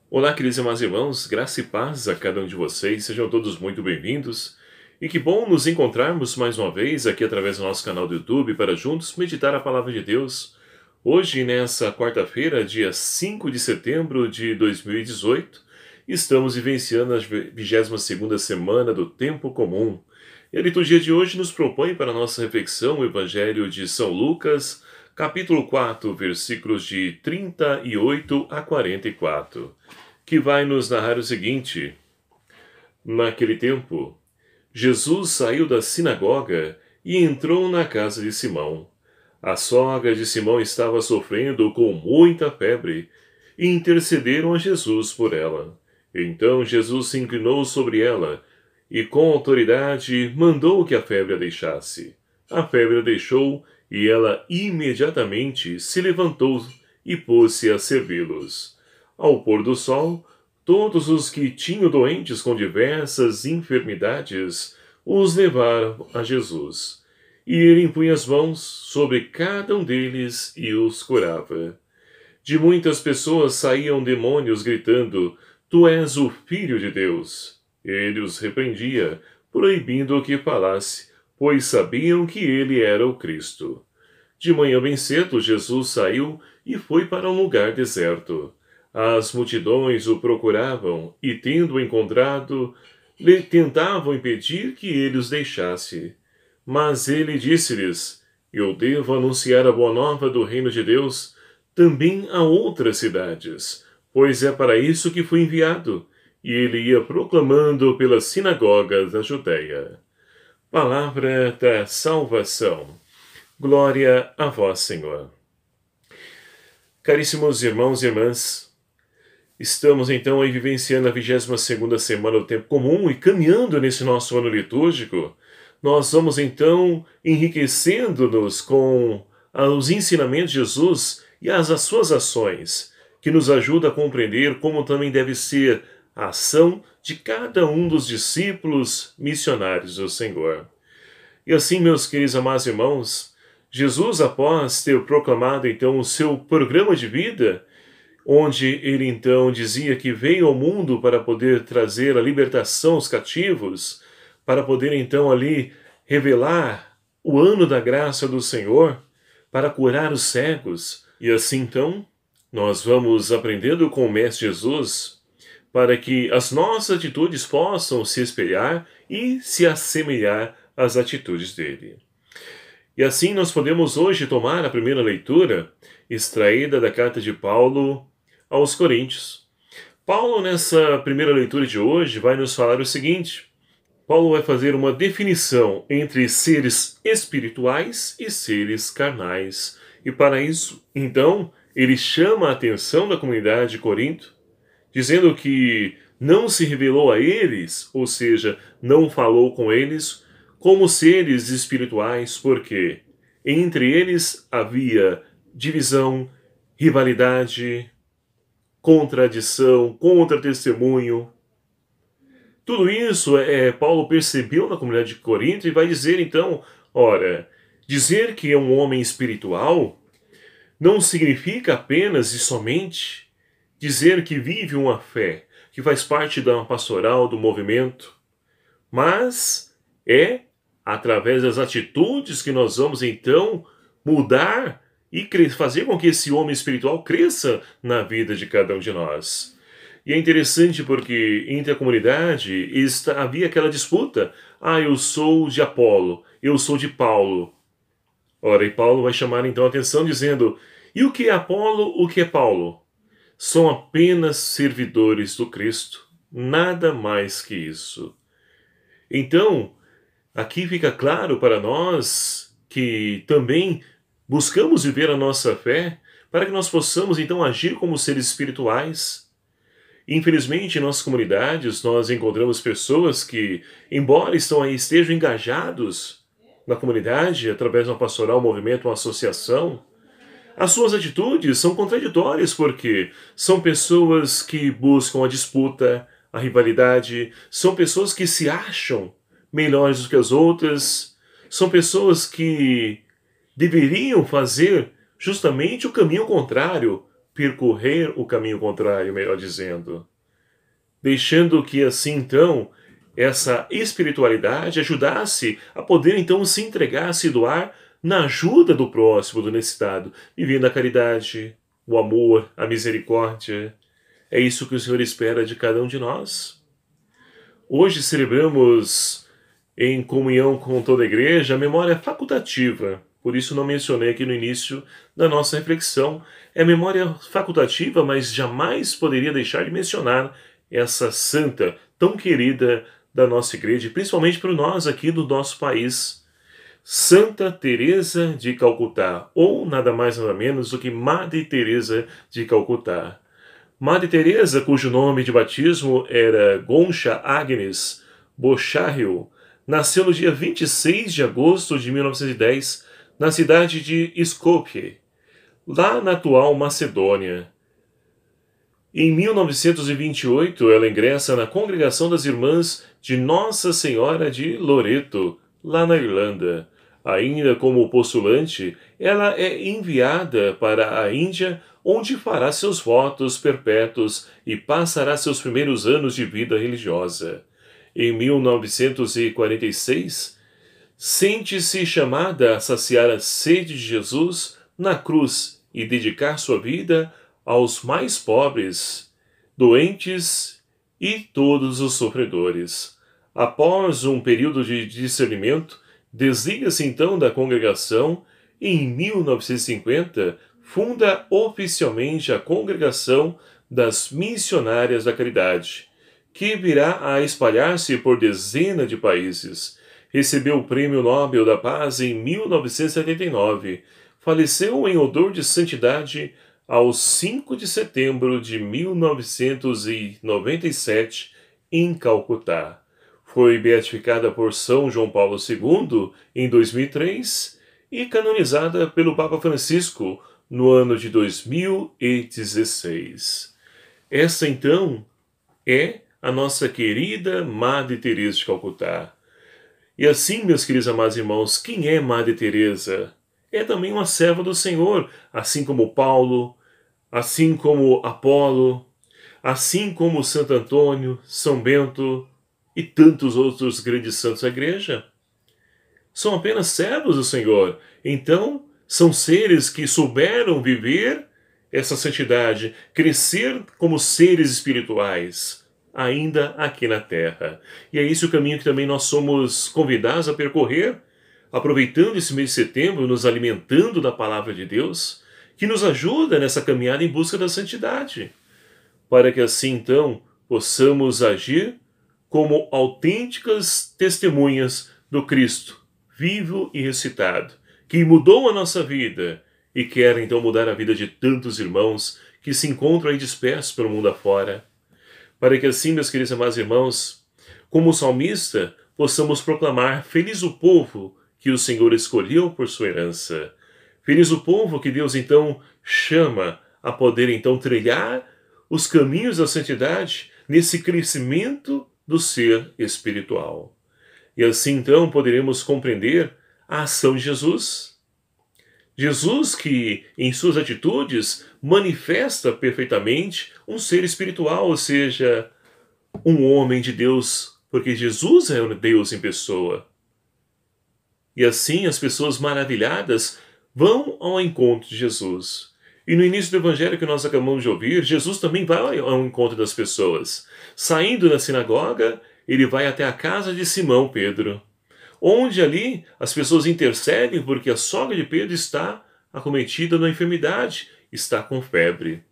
Olá, queridos irmãos e irmãos, graça e paz a cada um de vocês, sejam todos muito bem-vindos. E que bom nos encontrarmos mais uma vez aqui através do nosso canal do YouTube para juntos meditar a palavra de Deus. Hoje, nessa quarta-feira, dia 5 de setembro de 2018, estamos vivenciando a 22ª semana do Tempo Comum. E a liturgia de hoje nos propõe para a nossa reflexão o Evangelho de São Lucas, capítulo 4, versículos de 38 a 44, que vai nos narrar o seguinte: Naquele tempo, Jesus saiu da sinagoga e entrou na casa de Simão. A sogra de Simão estava sofrendo com muita febre, e intercederam a Jesus por ela. Então Jesus se inclinou sobre ela e, com autoridade, mandou que a febre a deixasse. A febre a deixou e ela imediatamente se levantou e pôs-se a servi-los. Ao pôr do sol, todos os que tinham doentes com diversas enfermidades os levaram a Jesus. E ele impunha as mãos sobre cada um deles e os curava. De muitas pessoas saíam demônios gritando: Tu és o Filho de Deus. Ele os repreendia, proibindo que falasse, pois sabiam que ele era o Cristo. De manhã bem cedo, Jesus saiu e foi para um lugar deserto. As multidões o procuravam e, tendo-o encontrado, lhe tentavam impedir que ele os deixasse. Mas ele disse-lhes: Eu devo anunciar a boa nova do reino de Deus também a outras cidades, pois é para isso que fui enviado. E ele ia proclamando pelas sinagogas da Judéia. Palavra da salvação. Glória a vós, Senhor. Caríssimos irmãos e irmãs, estamos então aí vivenciando a 22ª semana do Tempo Comum e caminhando nesse nosso ano litúrgico. Nós vamos então enriquecendo-nos com os ensinamentos de Jesus e as suas ações, que nos ajuda a compreender como também deve ser a ação de cada um dos discípulos missionários do Senhor. E assim, meus queridos amados irmãos, Jesus, após ter proclamado então o seu programa de vida, onde ele então dizia que veio ao mundo para poder trazer a libertação aos cativos, para poder então ali revelar o ano da graça do Senhor, para curar os cegos. E assim então, nós vamos aprendendo com o Mestre Jesus para que as nossas atitudes possam se espelhar e se assemelhar às atitudes dele. E assim nós podemos hoje tomar a primeira leitura, extraída da carta de Paulo aos Coríntios. Paulo, nessa primeira leitura de hoje, vai nos falar o seguinte: Paulo vai fazer uma definição entre seres espirituais e seres carnais. E para isso, então, ele chama a atenção da comunidade de Corinto, dizendo que não se revelou a eles, ou seja, não falou com eles, como seres espirituais, porque entre eles havia divisão, rivalidade, contradição, contra-testemunho. Tudo isso Paulo percebeu na comunidade de Corinto e vai dizer então, ora, dizer que é um homem espiritual não significa apenas e somente dizer que vive uma fé, que faz parte da pastoral, do movimento, mas é através das atitudes que nós vamos então mudar e fazer com que esse homem espiritual cresça na vida de cada um de nós. E é interessante porque entre a comunidade havia aquela disputa: eu sou de Apolo, eu sou de Paulo. Ora, e Paulo vai chamar então a atenção dizendo: e o que é Apolo, o que é Paulo? São apenas servidores do Cristo, nada mais que isso. Então, aqui fica claro para nós que também buscamos viver a nossa fé para que nós possamos então agir como seres espirituais. Infelizmente, em nossas comunidades, nós encontramos pessoas que, embora estejam engajados na comunidade, através de uma pastoral, um movimento, uma associação, as suas atitudes são contraditórias, porque são pessoas que buscam a disputa, a rivalidade, são pessoas que se acham melhores do que as outras, são pessoas que deveriam fazer justamente o caminho contrário, percorrer o caminho contrário, melhor dizendo. Deixando que assim então essa espiritualidade ajudasse a poder então se entregar, se doar na ajuda do próximo, do necessitado, vivendo a caridade, o amor, a misericórdia. É isso que o Senhor espera de cada um de nós. Hoje celebramos em comunhão com toda a igreja a memória facultativa. Por isso não mencionei aqui no início da nossa reflexão. É memória facultativa, mas jamais poderia deixar de mencionar essa santa tão querida da nossa igreja, principalmente para nós aqui do nosso país, Santa Teresa de Calcutá, ou nada mais nada menos do que Madre Teresa de Calcutá. Madre Teresa, cujo nome de batismo era Goncha Agnes Bocharriu, nasceu no dia 26 de agosto de 1910, na cidade de Skopje, lá na atual Macedônia. Em 1928, ela ingressa na Congregação das Irmãs de Nossa Senhora de Loreto, lá na Irlanda. Ainda como postulante, ela é enviada para a Índia, onde fará seus votos perpétuos e passará seus primeiros anos de vida religiosa. Em 1946, sente-se chamada a saciar a sede de Jesus na cruz e dedicar sua vida aos mais pobres, doentes e todos os sofredores. Após um período de discernimento, desliga-se então da congregação e em 1950 funda oficialmente a Congregação das Missionárias da Caridade, que virá a espalhar-se por dezenas de países. Recebeu o Prêmio Nobel da Paz em 1979. Faleceu em odor de santidade aos 5 de setembro de 1997 em Calcutá. Foi beatificada por São João Paulo II em 2003 e canonizada pelo Papa Francisco no ano de 2016. Essa, então, é a nossa querida Madre Teresa de Calcutá. E assim, meus queridos amados irmãos, quem é Madre Teresa? É também uma serva do Senhor, assim como Paulo, assim como Apolo, assim como Santo Antônio, São Bento e tantos outros grandes santos da igreja. São apenas servos do Senhor. Então, são seres que souberam viver essa santidade, crescer como seres espirituais, ainda aqui na Terra. E é esse o caminho que também nós somos convidados a percorrer, aproveitando esse mês de setembro, nos alimentando da Palavra de Deus, que nos ajuda nessa caminhada em busca da santidade, para que assim, então, possamos agir como autênticas testemunhas do Cristo, vivo e ressuscitado, que mudou a nossa vida e quer, então, mudar a vida de tantos irmãos que se encontram aí dispersos pelo mundo afora, para que assim, meus queridos amados irmãos, como salmista, possamos proclamar: feliz o povo que o Senhor escolheu por sua herança. Feliz o povo que Deus, então, chama a poder, então, trilhar os caminhos da santidade nesse crescimento do ser espiritual. E assim, então, poderemos compreender a ação de Jesus. Jesus que, em suas atitudes, manifesta perfeitamente um ser espiritual, ou seja, um homem de Deus, porque Jesus é o Deus em pessoa. E assim as pessoas maravilhadas vão ao encontro de Jesus. E no início do evangelho que nós acabamos de ouvir, Jesus também vai ao encontro das pessoas. Saindo da sinagoga, ele vai até a casa de Simão Pedro, onde ali as pessoas intercedem porque a sogra de Pedro está acometida na enfermidade, está com febre.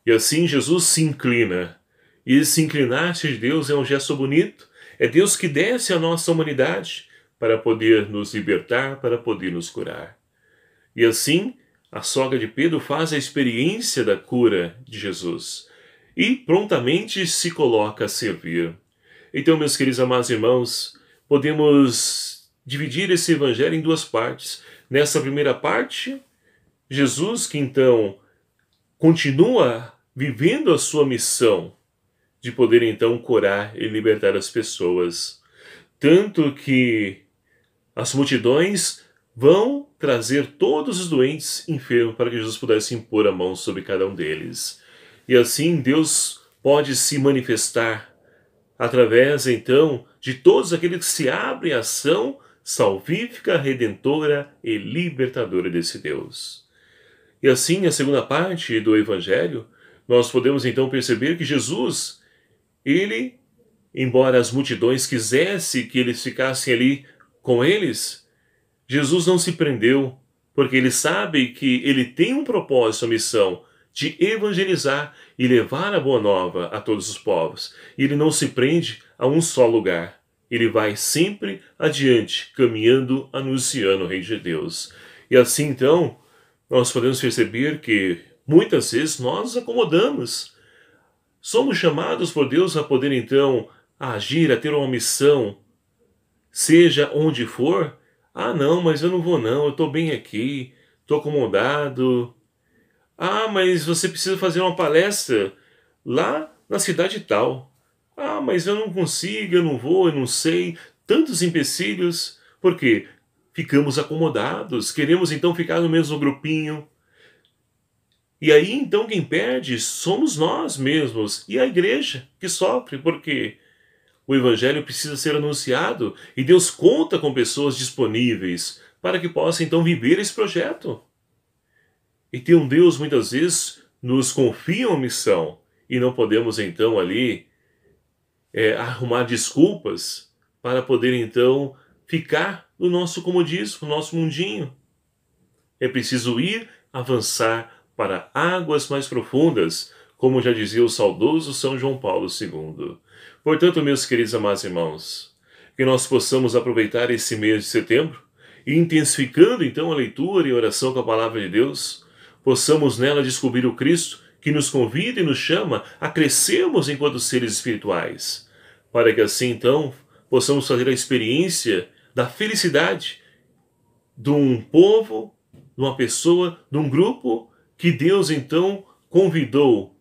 E assim Jesus se inclina. E esse inclinar-se de Deus é um gesto bonito. É Deus que desce à nossa humanidade para poder nos libertar, para poder nos curar. E assim, a sogra de Pedro faz a experiência da cura de Jesus e prontamente se coloca a servir. Então, meus queridos amados irmãos, podemos dividir esse evangelho em duas partes. Nessa primeira parte, Jesus que então continua vivendo a sua missão de poder então curar e libertar as pessoas. Tanto que as multidões vão trazer todos os doentes enfermos para que Jesus pudesse impor a mão sobre cada um deles. E assim Deus pode se manifestar através, então, de todos aqueles que se abrem à ação salvífica, redentora e libertadora desse Deus. E assim, a segunda parte do Evangelho, nós podemos então perceber que Jesus, ele, embora as multidões quisessem que eles ficassem ali com eles, Jesus não se prendeu, porque ele sabe que ele tem um propósito, a missão de evangelizar e levar a boa nova a todos os povos. E ele não se prende a um só lugar. Ele vai sempre adiante, caminhando, anunciando o Reino de Deus. E assim, então, nós podemos perceber que muitas vezes nós nos acomodamos. Somos chamados por Deus a poder, então, agir, a ter uma missão, seja onde for. Ah, não, mas eu não vou não, eu estou bem aqui, estou acomodado. Ah, mas você precisa fazer uma palestra lá na cidade tal. Ah, mas eu não consigo, eu não vou, eu não sei. Tantos empecilhos. Por quê? Ficamos acomodados, queremos então ficar no mesmo grupinho. E aí então quem perde somos nós mesmos e a igreja que sofre, porque o evangelho precisa ser anunciado e Deus conta com pessoas disponíveis para que possam então viver esse projeto. E tem um Deus muitas vezes nos confia uma missão e não podemos então ali arrumar desculpas para poder então ficar no nosso comodismo, no nosso mundinho. É preciso ir avançar para águas mais profundas, como já dizia o saudoso São João Paulo II. Portanto, meus queridos amados irmãos, que nós possamos aproveitar esse mês de setembro e intensificando então a leitura e a oração com a palavra de Deus, possamos nela descobrir o Cristo que nos convida e nos chama a crescermos enquanto seres espirituais, para que assim então possamos fazer a experiência da felicidade de um povo, de uma pessoa, de um grupo que Deus então convidou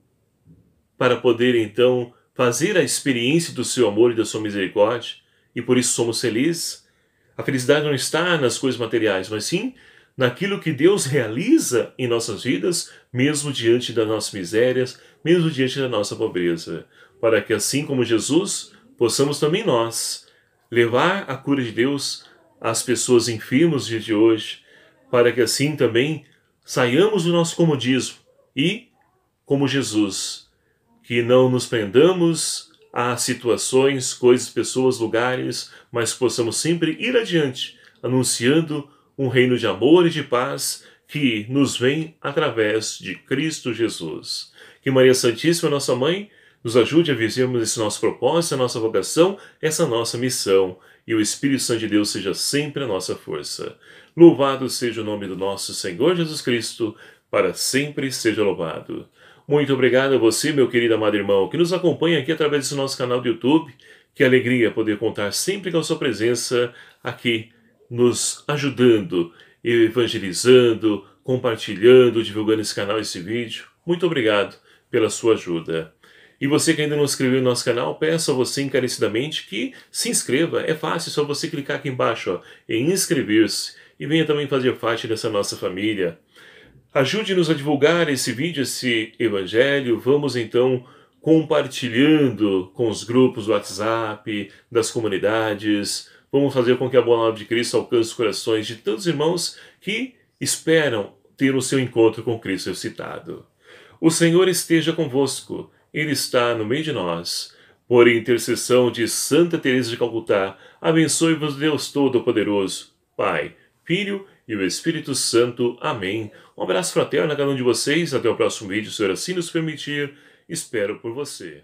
para poder então fazer a experiência do seu amor e da sua misericórdia, e por isso somos felizes. A felicidade não está nas coisas materiais, mas sim naquilo que Deus realiza em nossas vidas, mesmo diante das nossas misérias, mesmo diante da nossa pobreza, para que assim como Jesus, possamos também nós levar a cura de Deus às pessoas enfermas do dia de hoje, para que assim também saiamos do nosso comodismo e, como Jesus, que não nos prendamos a situações, coisas, pessoas, lugares, mas que possamos sempre ir adiante, anunciando um reino de amor e de paz que nos vem através de Cristo Jesus. Que Maria Santíssima, nossa Mãe, nos ajude a vivermos esse nosso propósito, a nossa vocação, essa nossa missão, e o Espírito Santo de Deus seja sempre a nossa força. Louvado seja o nome do nosso Senhor Jesus Cristo, para sempre seja louvado. Muito obrigado a você, meu querido amado irmão, que nos acompanha aqui através desse nosso canal do YouTube. Que alegria poder contar sempre com a sua presença aqui, nos ajudando, evangelizando, compartilhando, divulgando esse canal, esse vídeo. Muito obrigado pela sua ajuda. E você que ainda não se inscreveu no nosso canal, peço a você encarecidamente que se inscreva. É fácil, é só você clicar aqui embaixo ó, em inscrever-se e venha também fazer parte dessa nossa família. Ajude-nos a divulgar esse vídeo, esse evangelho. Vamos então compartilhando com os grupos do WhatsApp, das comunidades. Vamos fazer com que a boa nova de Cristo alcance os corações de tantos irmãos que esperam ter o seu encontro com Cristo ressuscitado. O Senhor esteja convosco. Ele está no meio de nós. Por intercessão de Santa Teresa de Calcutá, abençoe-vos Deus Todo-Poderoso, Pai, Filho e o Espírito Santo. Amém. Um abraço fraterno a cada um de vocês. Até o próximo vídeo, se o Senhor assim nos permitir. Espero por você.